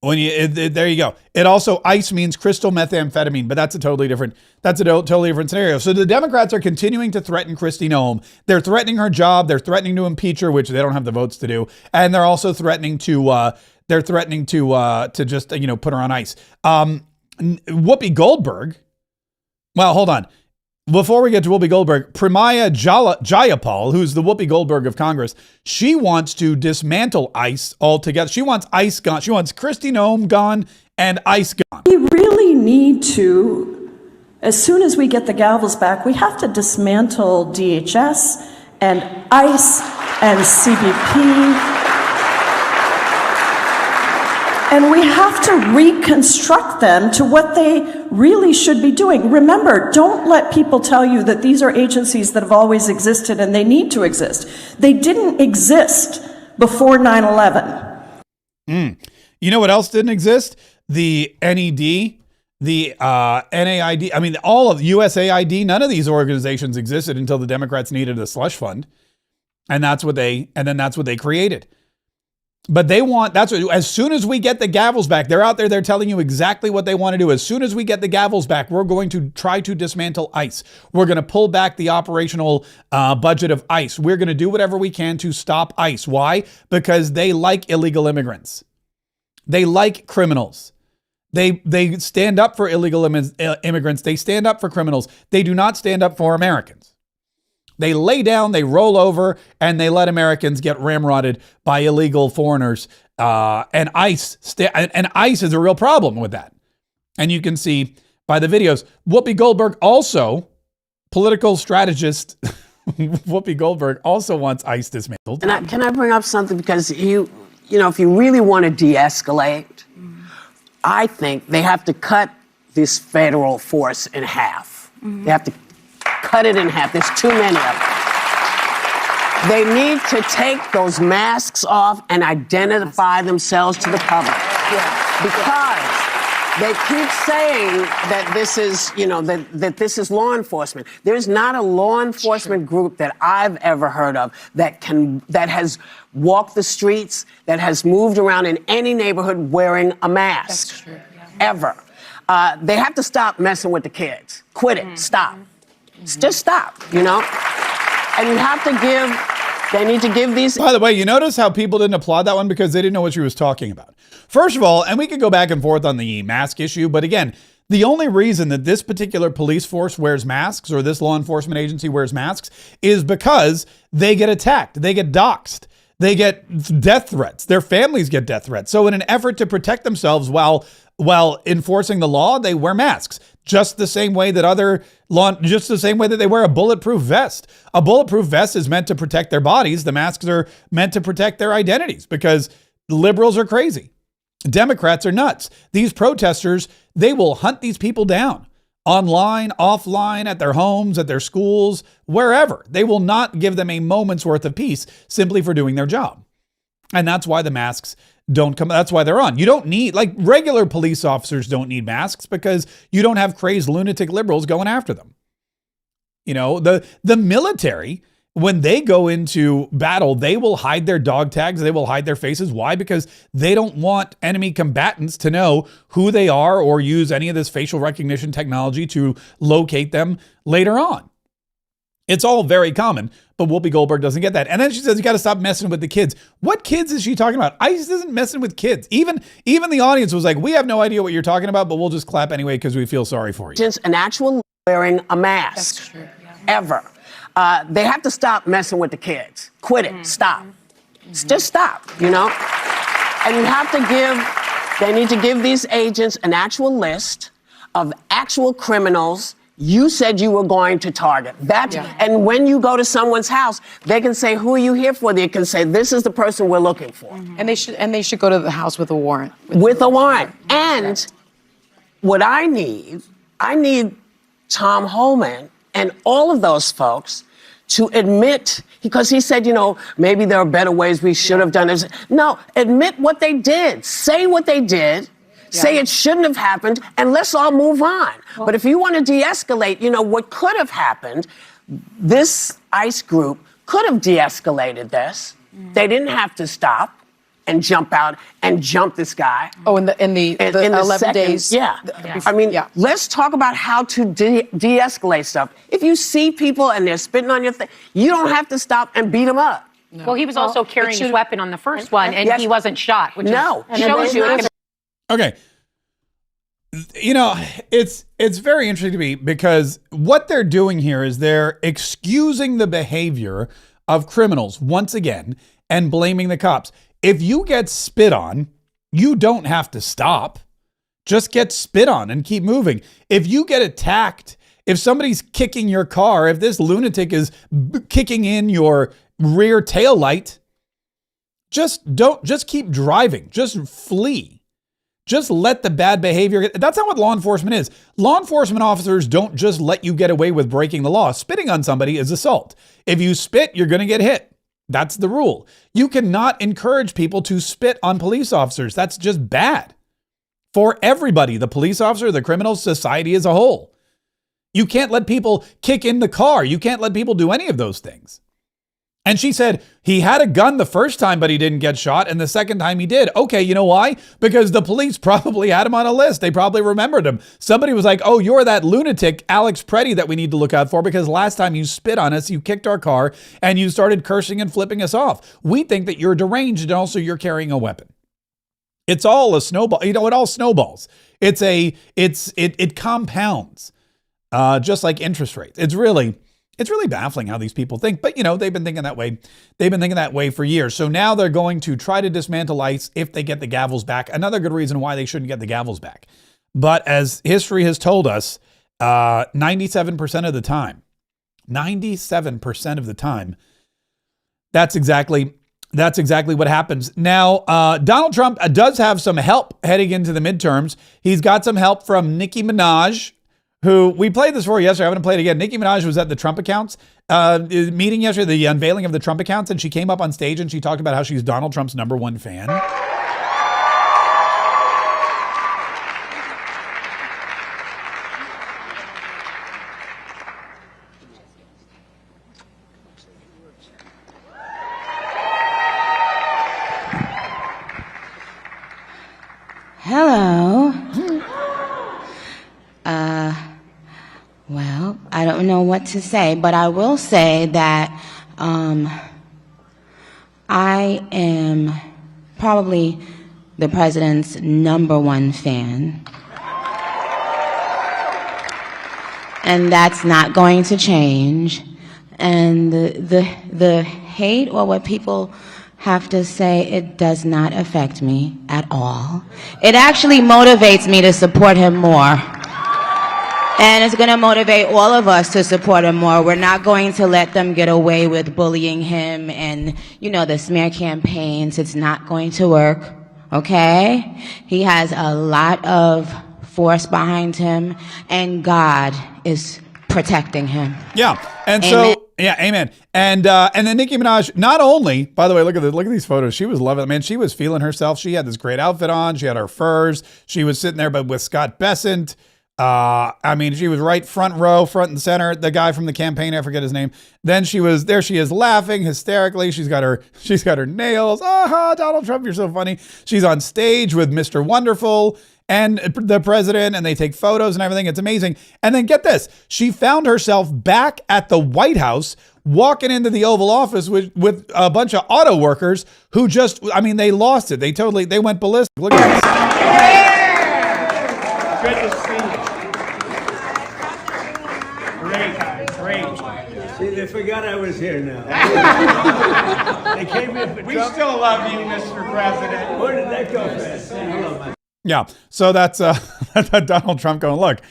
There you go. It also, ice means crystal methamphetamine, but that's a totally different scenario. So the Democrats are continuing to threaten Kristi Noem. They're threatening her job. They're threatening to impeach her, which they don't have the votes to do. And they're also threatening to just, put her on ice. Whoopi Goldberg. Well, hold on. Before we get to Whoopi Goldberg, Pramila Jayapal, who's the Whoopi Goldberg of Congress, she wants to dismantle ICE altogether. She wants ICE gone. She wants Kristi Noem gone and ICE gone. We really need to, as soon as we get the gavels back, we have to dismantle DHS and ICE and CBP. And we have to reconstruct them to what they really should be doing. Remember, don't let people tell you that these are agencies that have always existed and they need to exist. They didn't exist before 9/11. You know what else didn't exist? The NED, the NAID. I mean, all of USAID. None of these organizations existed until the Democrats needed a slush fund, and that's what they created. But as soon as we get the gavels back, they're out there, they're telling you exactly what they want to do. As soon as we get the gavels back, we're going to try to dismantle ICE. We're going to pull back the operational budget of ICE. We're going to do whatever we can to stop ICE. Why? Because they like illegal immigrants. They like criminals. They stand up for illegal immigrants. They stand up for criminals. They do not stand up for Americans. They lay down, they roll over, and they let Americans get ramrodded by illegal foreigners. And ICE is a real problem with that. And you can see by the videos. Whoopi Goldberg also, political strategist, Whoopi Goldberg also wants ICE dismantled. And can I bring up something? Because if you really want to de-escalate, I think they have to cut this federal force in half. Mm-hmm. They have to cut it in half. There's too many of them. They need to take those masks off and identify themselves to the public. Yeah. Because they keep saying that this is, that this is law enforcement. There's not a law enforcement group that I've ever heard of that has walked the streets, that has moved around in any neighborhood wearing a mask. That's true. Yeah. Ever. They have to stop messing with the kids. Quit it. Stop. Just stop, And you have to give They need to give these. By the way, you notice how people didn't applaud that one because they didn't know what she was talking about. First of all, and we could go back and forth on the mask issue, but again, the only reason that this particular police force wears masks or this law enforcement agency wears masks is because they get attacked. They get doxxed. They get death threats. Their families get death threats. So in an effort to protect themselves while enforcing the law, they wear masks. Just the same way that they wear a bulletproof vest. A bulletproof vest is meant to protect their bodies. The masks are meant to protect their identities because liberals are crazy. Democrats are nuts. These protesters, they will hunt these people down online, offline, at their homes, at their schools, wherever. They will not give them a moment's worth of peace simply for doing their job. And that's why the masks don't come. That's why they're on. You don't need, like, regular police officers don't need masks because you don't have crazed lunatic liberals going after them. You know, the military, when they go into battle, they will hide their dog tags. They will hide their faces. Why? Because they don't want enemy combatants to know who they are or use any of this facial recognition technology to locate them later on. It's all very common, but Whoopi Goldberg doesn't get that. And then she says, you got to stop messing with the kids. What kids is she talking about? ICE isn't messing with kids. Even the audience was like, we have no idea what you're talking about, but we'll just clap anyway because we feel sorry for you. Just an actual wearing a mask. Ever. They have to stop messing with the kids. Quit it. Stop. Just stop, you know? And you have to they need to give these agents an actual list of actual criminals you said you were going to target. And when you go to someone's house, they can say, who are you here for? They can say, this is the person we're looking for. And they should go to the house with a warrant. With a warrant. And what I need Tom Homan and all of those folks to admit, because he said, you know, maybe there are better ways we should have done this. No, admit what they did. Say what they did. Say it shouldn't have happened, and let's all move on. But if you want to de-escalate, you know, what could have happened, this ICE group could have de-escalated this. They didn't have to stop and jump out and jump this guy. Oh, in the 11 days. Yeah. I mean, let's talk about how to de-escalate stuff. If you see people and they're spitting on your thing, you don't have to stop and beat them up. No. Well, he was also carrying his weapon on the first one, and he wasn't shot, which shows you. Okay. You know, it's very interesting to me because what they're doing here is they're excusing the behavior of criminals once again and blaming the cops. If you get spit on, you don't have to stop. Just get spit on and keep moving. If you get attacked, if somebody's kicking your car, if this lunatic is kicking in your rear tail light, just keep driving. Just flee. Just let the bad behavior. That's not what law enforcement is. Law enforcement officers don't just let you get away with breaking the law. Spitting on somebody is assault. If you spit, you're going to get hit. That's the rule. You cannot encourage people to spit on police officers. That's just bad for everybody. The police officer, the criminal, society as a whole. You can't let people kick in the car. You can't let people do any of those things. And she said he had a gun the first time, but he didn't get shot. And the second time he did. Okay, you know why? Because the police probably had him on a list. They probably remembered him. Somebody was like, oh, you're that lunatic, Alex Preddy, that we need to look out for because last time you spit on us, you kicked our car, and you started cursing and flipping us off. We think that you're deranged and also you're carrying a weapon. It's all a snowball. You know, it all snowballs. It compounds, just like interest rates. It's really baffling how these people think, but you know, they've been thinking that way. They've been thinking that way for years. So now they're going to try to dismantle ICE if they get the gavels back. Another good reason why they shouldn't get the gavels back. But as history has told us, 97% of the time, that's exactly what happens. Now, Donald Trump does have some help heading into the midterms. He's got some help from Nicki Minaj, who we played this for yesterday. I'm going to play it again. Nicki Minaj was at the Trump accounts meeting yesterday, the unveiling of the Trump accounts, and she came up on stage and she talked about how she's Donald Trump's #1 fan. Hello. Well, I don't know what to say, but I will say that I am probably the president's #1 fan. And that's not going to change. And the hate or what people have to say, it does not affect me at all. It actually motivates me to support him more. And it's going to motivate all of us to support him more. We're not going to let them get away with bullying him and, the smear campaigns. It's not going to work, okay? He has a lot of force behind him, and God is protecting him. Yeah. And amen. So, yeah, amen. And then Nicki Minaj, not only, by the way, look at these photos. She was loving it, man. She was feeling herself. She had this great outfit on. She had her furs. She was sitting there, but with Scott Bessent. She was right front row, front and center. The guy from the campaign, I forget his name. Then she is laughing hysterically. She's got her nails. Donald Trump, you're so funny. She's on stage with Mr. Wonderful and the president, and they take photos and everything. It's amazing. And then get this, she found herself back at the White House, walking into the Oval Office with a bunch of auto workers who they lost it. They went ballistic. Look at this. Good to see you. Great. See, they forgot I was here now. They came in for We Trump. still love you, Mr. President. Where did that go fast? Hello, my Yeah, so that's Donald Trump going, look,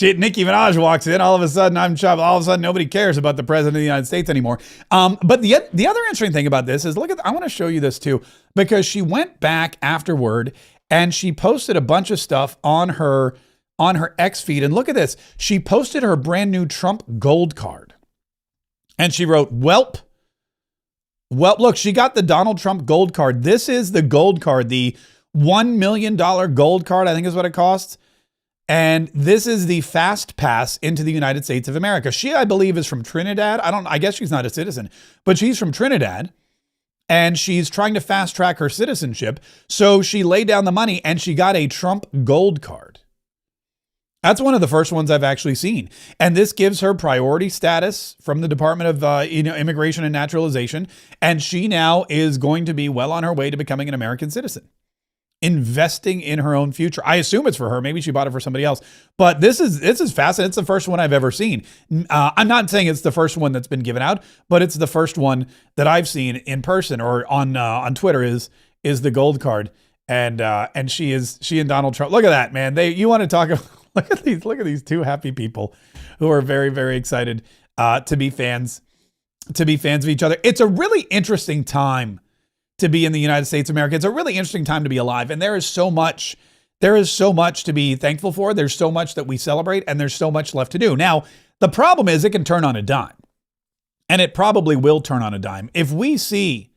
Nicki Minaj walks in, all of a sudden I'm Trump, all of a sudden nobody cares about the president of the United States anymore. But the other interesting thing about this is, I want to show you this too, because she went back afterward and she posted a bunch of stuff on her X feed. And look at this. She posted her brand new Trump gold card. And she wrote, Welp, look, she got the Donald Trump gold card. This is the gold card, the $1 million gold card, I think is what it costs. And this is the fast pass into the United States of America. She, I believe, is from Trinidad. I guess she's not a citizen, but she's from Trinidad. And she's trying to fast track her citizenship. So she laid down the money and she got a Trump gold card. That's one of the first ones I've actually seen. And this gives her priority status from the Department of Immigration and Naturalization. And she now is going to be well on her way to becoming an American citizen, investing in her own future. I assume it's for her. Maybe she bought it for somebody else. But this is fascinating. It's the first one I've ever seen. I'm not saying it's the first one that's been given out, but it's the first one that I've seen in person or on Twitter is the gold card. And she and Donald Trump. Look at that, man. You want to talk about, look at these two happy people who are very, very excited to be fans of each other. It's a really interesting time to be in the United States of America. It's a really interesting time to be alive. And there is so much to be thankful for. There's so much that we celebrate, and there's so much left to do. Now, the problem is it can turn on a dime, and it probably will turn on a dime. If we see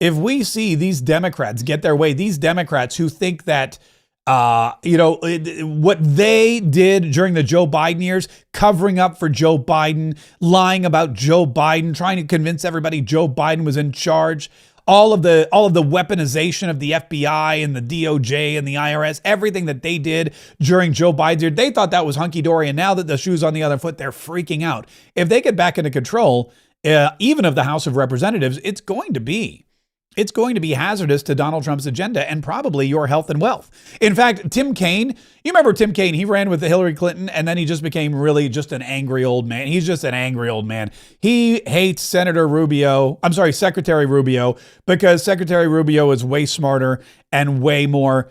these Democrats get their way, these Democrats who think that, what they did during the Joe Biden years, covering up for Joe Biden, lying about Joe Biden, trying to convince everybody Joe Biden was in charge, all of the weaponization of the FBI and the DOJ and the IRS, everything that they did during Joe Biden's year, they thought that was hunky-dory. And now that the shoe's on the other foot, they're freaking out. If they get back into control, even of the House of Representatives, it's going to be hazardous to Donald Trump's agenda and probably your health and wealth. In fact, Tim Kaine, you remember Tim Kaine, he ran with Hillary Clinton and then he just became really just an angry old man. He's just an angry old man. He hates Secretary Rubio, because Secretary Rubio is way smarter and way more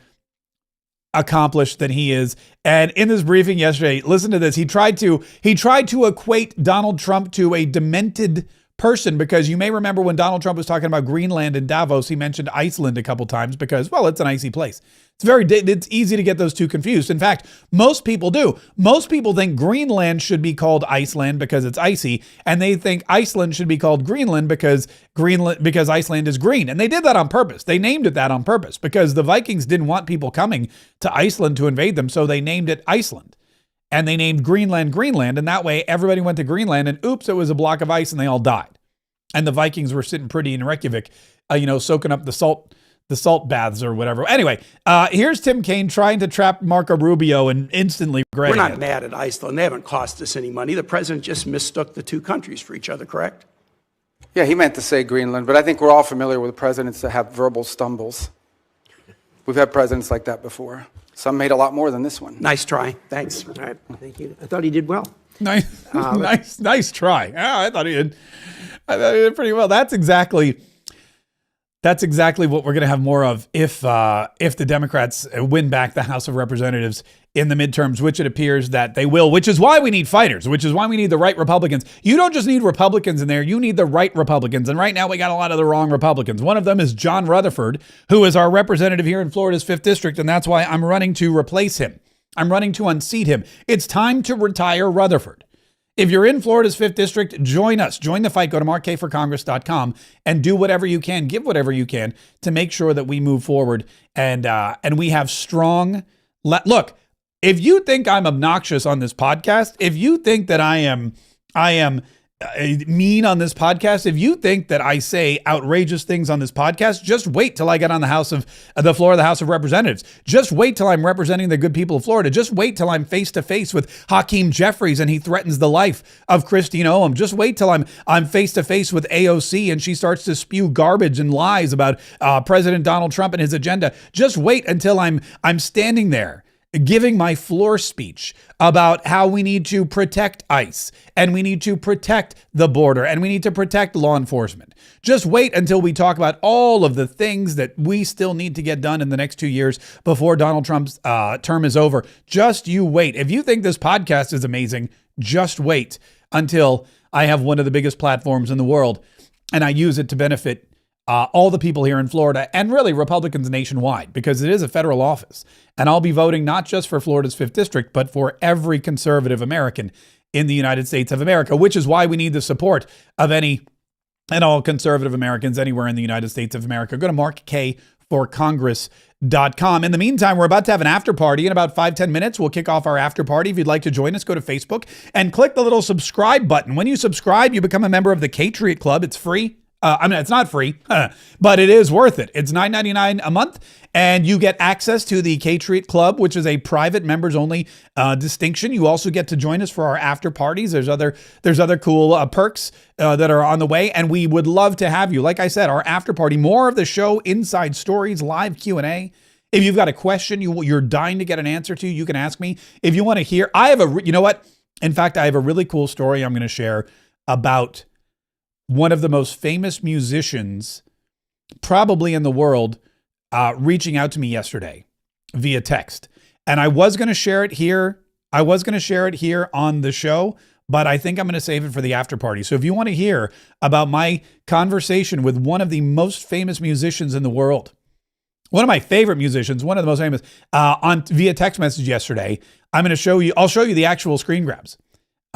accomplished than he is. And in this briefing yesterday, listen to this. He tried to equate Donald Trump to a demented person, because you may remember when Donald Trump was talking about Greenland and Davos, he mentioned Iceland a couple times because, well, it's an icy place. It's easy to get those two confused. In fact, most people do. Most people think Greenland should be called Iceland because it's icy, and they think Iceland should be called Greenland because Iceland is green. And they did that on purpose. They named it that on purpose because the Vikings didn't want people coming to Iceland to invade them, so they named it Iceland. And they named Greenland, and that way everybody went to Greenland, and oops, it was a block of ice, and they all died. And the Vikings were sitting pretty in Reykjavik, soaking up the salt baths or whatever. Anyway, here's Tim Kaine trying to trap Marco Rubio and instantly regretting it. We're not mad at Iceland. They haven't cost us any money. The president just mistook the two countries for each other, correct? Yeah, he meant to say Greenland, but I think we're all familiar with presidents that have verbal stumbles. We've had presidents like that before. Some made a lot more than this one. Nice try. Thanks. All right. Thank you. I thought he did well. Nice, nice try. Yeah, I thought he did pretty well. That's exactly what we're going to have more of if the Democrats win back the House of Representatives in the midterms, which it appears that they will, which is why we need fighters, which is why we need the right Republicans. You don't just need Republicans in there, you need the right Republicans. And right now we got a lot of the wrong Republicans. One of them is John Rutherford, who is our representative here in Florida's 5th District, and that's why I'm running to replace him. I'm running to unseat him. It's time to retire Rutherford. If you're in Florida's 5th District, join us. Join the fight. Go to markforcongress.com and do whatever you can, give whatever you can to make sure that we move forward and we have strong... Look, if you think I'm obnoxious on this podcast, if you think that I am mean on this podcast, if you think that I say outrageous things on this podcast, just wait till I get on the floor of the House of Representatives. Just wait till I'm representing the good people of Florida. Just wait till I'm face to face with Hakeem Jeffries and he threatens the life of Kristi Noem. Just wait till I'm face to face with AOC and she starts to spew garbage and lies about President Donald Trump and his agenda. Just wait until I'm standing there giving my floor speech about how we need to protect ICE and we need to protect the border and we need to protect law enforcement. Just wait until we talk about all of the things that we still need to get done in the next 2 years before Donald Trump's term is over. Just you wait. If you think this podcast is amazing, just wait until I have one of the biggest platforms in the world and I use it to benefit all the people here in Florida and really Republicans nationwide, because it is a federal office. And I'll be voting not just for Florida's 5th District, but for every conservative American in the United States of America, which is why we need the support of any and all conservative Americans anywhere in the United States of America. Go to markforcongress.com. In the meantime, we're about to have an after party in about 5-10 minutes. We'll kick off our after party. If you'd like to join us, go to Facebook and click the little subscribe button. When you subscribe, you become a member of the Patriot Club. It's free. It's not free, but it is worth it. It's $9.99 a month, and you get access to the Patriot Club, which is a private members-only distinction. You also get to join us for our after parties. There's other cool perks that are on the way, and we would love to have you. Like I said, our after party, more of the show, inside stories, live Q&A. If you've got a question you're dying to get an answer to, you can ask me. If you want to hear, you know what? In fact, I have a really cool story I'm going to share about one of the most famous musicians probably in the world reaching out to me yesterday via text. And I was going to share it here. I was going to share it here on the show, but I think I'm going to save it for the after party. So if you want to hear about my conversation with one of the most famous musicians in the world, one of my favorite musicians, one of the most famous, via text message yesterday, I'll show you the actual screen grabs.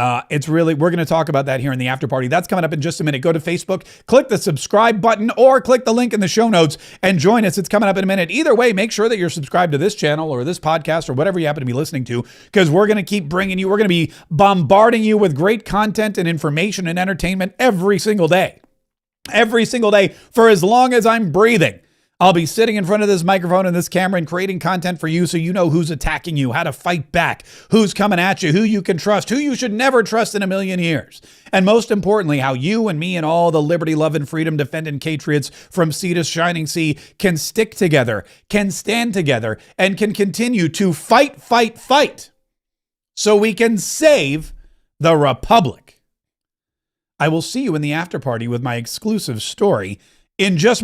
We're going to talk about that here in the after party. That's coming up in just a minute. Go to Facebook, click the subscribe button, or click the link in the show notes and join us. It's coming up in a minute. Either way, make sure that you're subscribed to this channel or this podcast or whatever you happen to be listening to, because we're going to keep we're going to be bombarding you with great content and information and entertainment every single day. Every single day for as long as I'm breathing. I'll be sitting in front of this microphone and this camera and creating content for you so you know who's attacking you, how to fight back, who's coming at you, who you can trust, who you should never trust in a million years. And most importantly, how you and me and all the liberty, love, and freedom defending patriots from sea to shining sea can stick together, can stand together, and can continue to fight so we can save the Republic. I will see you in the after party with my exclusive story in just